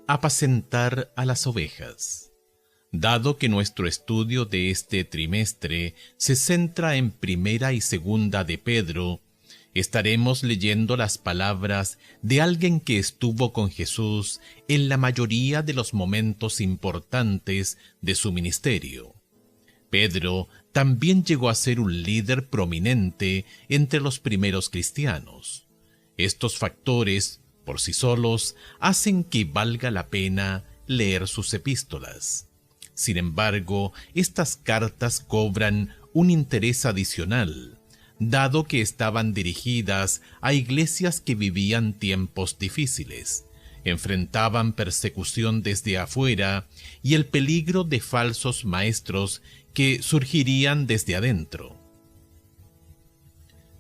Apacentar a las ovejas. Dado que nuestro estudio de este trimestre se centra en Primera y Segunda de Pedro, estaremos leyendo las palabras de alguien que estuvo con Jesús en la mayoría de los momentos importantes de su ministerio. Pedro también llegó a ser un líder prominente entre los primeros cristianos. Estos factores, por sí solos, hacen que valga la pena leer sus epístolas. Sin embargo, estas cartas cobran un interés adicional, dado que estaban dirigidas a iglesias que vivían tiempos difíciles, enfrentaban persecución desde afuera y el peligro de falsos maestros que surgirían desde adentro.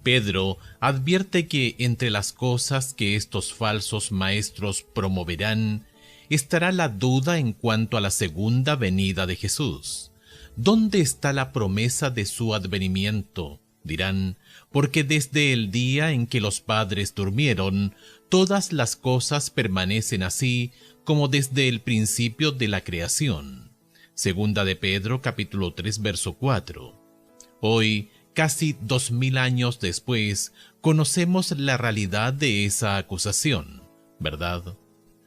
Pedro advierte que entre las cosas que estos falsos maestros promoverán estará la duda en cuanto a la segunda venida de Jesús. ¿Dónde está la promesa de su advenimiento?, dirán, porque desde el día en que los padres durmieron, todas las cosas permanecen así como desde el principio de la creación. Segunda de Pedro, capítulo 3, verso 4. Hoy, casi 2000 años después, conocemos la realidad de esa acusación, ¿verdad?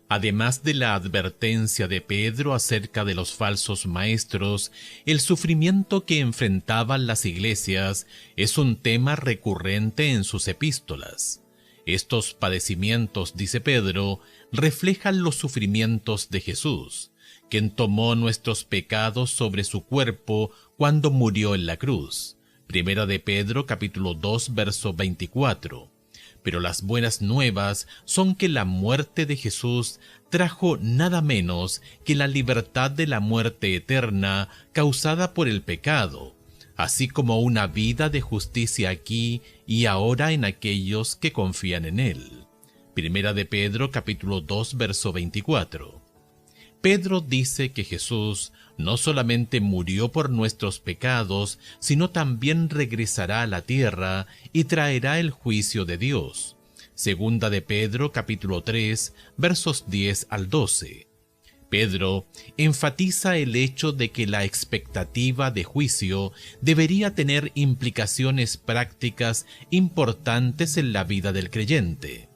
Además de la advertencia de Pedro acerca de los falsos maestros, el sufrimiento que enfrentaban las iglesias es un tema recurrente en sus epístolas. Estos padecimientos, dice Pedro, reflejan los sufrimientos de Jesús, quien tomó nuestros pecados sobre su cuerpo cuando murió en la cruz. Primera de Pedro, capítulo 2, verso 24. Pero las buenas nuevas son que la muerte de Jesús trajo nada menos que la libertad de la muerte eterna causada por el pecado, así como una vida de justicia aquí y ahora en aquellos que confían en él. Primera de Pedro, capítulo 2, verso 24. Pedro dice que Jesús no solamente murió por nuestros pecados, sino también regresará a la tierra y traerá el juicio de Dios. Segunda de Pedro, capítulo 3, versos 10 al 12. Pedro enfatiza el hecho de que la expectativa de juicio debería tener implicaciones prácticas importantes en la vida del creyente.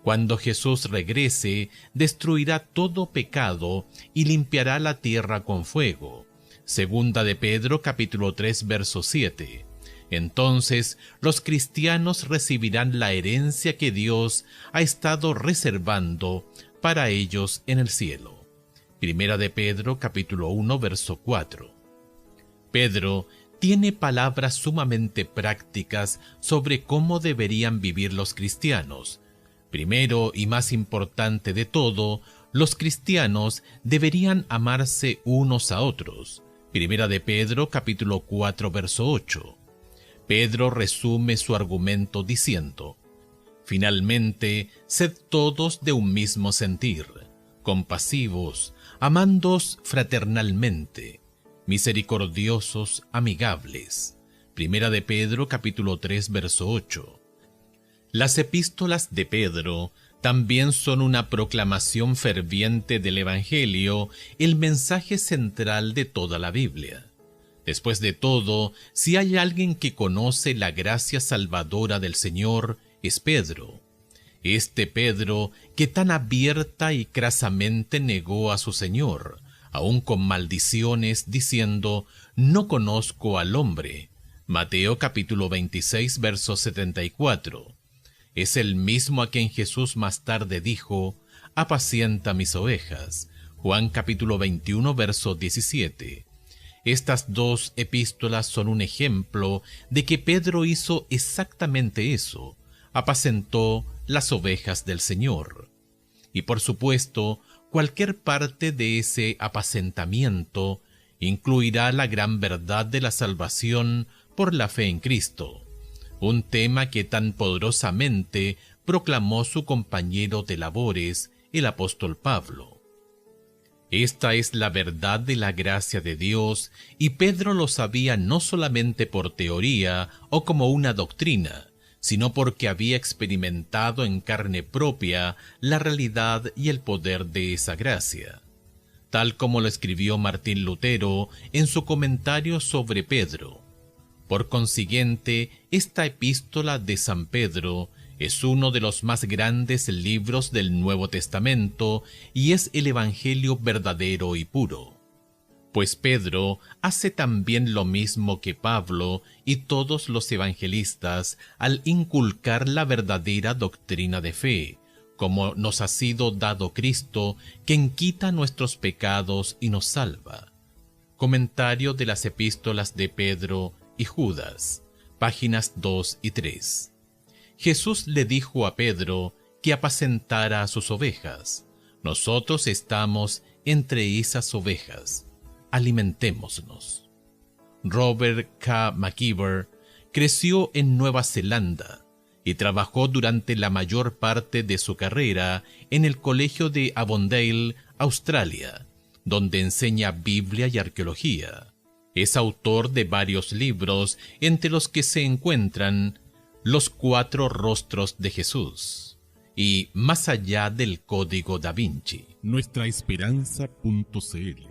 Cuando Jesús regrese, destruirá todo pecado y limpiará la tierra con fuego. Segunda de Pedro, capítulo 3, verso 7. Entonces, los cristianos recibirán la herencia que Dios ha estado reservando para ellos en el cielo. Primera de Pedro, capítulo 1, verso 4. Pedro tiene palabras sumamente prácticas sobre cómo deberían vivir los cristianos. Primero y más importante de todo, los cristianos deberían amarse unos a otros. Primera de Pedro, capítulo 4, verso 8. Pedro resume su argumento diciendo: finalmente, sed todos de un mismo sentir, compasivos, amándoos fraternalmente, misericordiosos, amigables. Primera de Pedro, capítulo 3, verso 8. Las epístolas de Pedro también son una proclamación ferviente del Evangelio, el mensaje central de toda la Biblia. Después de todo, si hay alguien que conoce la gracia salvadora del Señor, es Pedro. Este Pedro que tan abierta y crasamente negó a su Señor, aun con maldiciones, diciendo: no conozco al hombre. Mateo capítulo 26, verso 74. Es el mismo a quien Jesús más tarde dijo: apacienta mis ovejas. Juan capítulo 21, verso 17. Estas dos epístolas son un ejemplo de que Pedro hizo exactamente eso: apacentó las ovejas del Señor. Y por supuesto, cualquier parte de ese apacentamiento incluirá la gran verdad de la salvación por la fe en Cristo, un tema que tan poderosamente proclamó su compañero de labores, el apóstol Pablo. Esta es la verdad de la gracia de Dios, y Pedro lo sabía no solamente por teoría o como una doctrina, sino porque había experimentado en carne propia la realidad y el poder de esa gracia, tal como lo escribió Martín Lutero en su comentario sobre Pedro. Por consiguiente, esta epístola de San Pedro es uno de los más grandes libros del Nuevo Testamento y es el Evangelio verdadero y puro. Pues Pedro hace también lo mismo que Pablo y todos los evangelistas al inculcar la verdadera doctrina de fe, como nos ha sido dado Cristo, quien quita nuestros pecados y nos salva. Comentario de las epístolas de Pedro y Judas, páginas 2 y 3. Jesús le dijo a Pedro que apacentara a sus ovejas. Nosotros estamos entre esas ovejas. Alimentémonos. Robert K. McKeever creció en Nueva Zelanda y trabajó durante la mayor parte de su carrera en el Colegio de Avondale, Australia, donde enseña Biblia y arqueología. Es autor de varios libros, entre los que se encuentran Los 4 rostros de Jesús y Más allá del Código Da Vinci. Nuestraesperanza.cl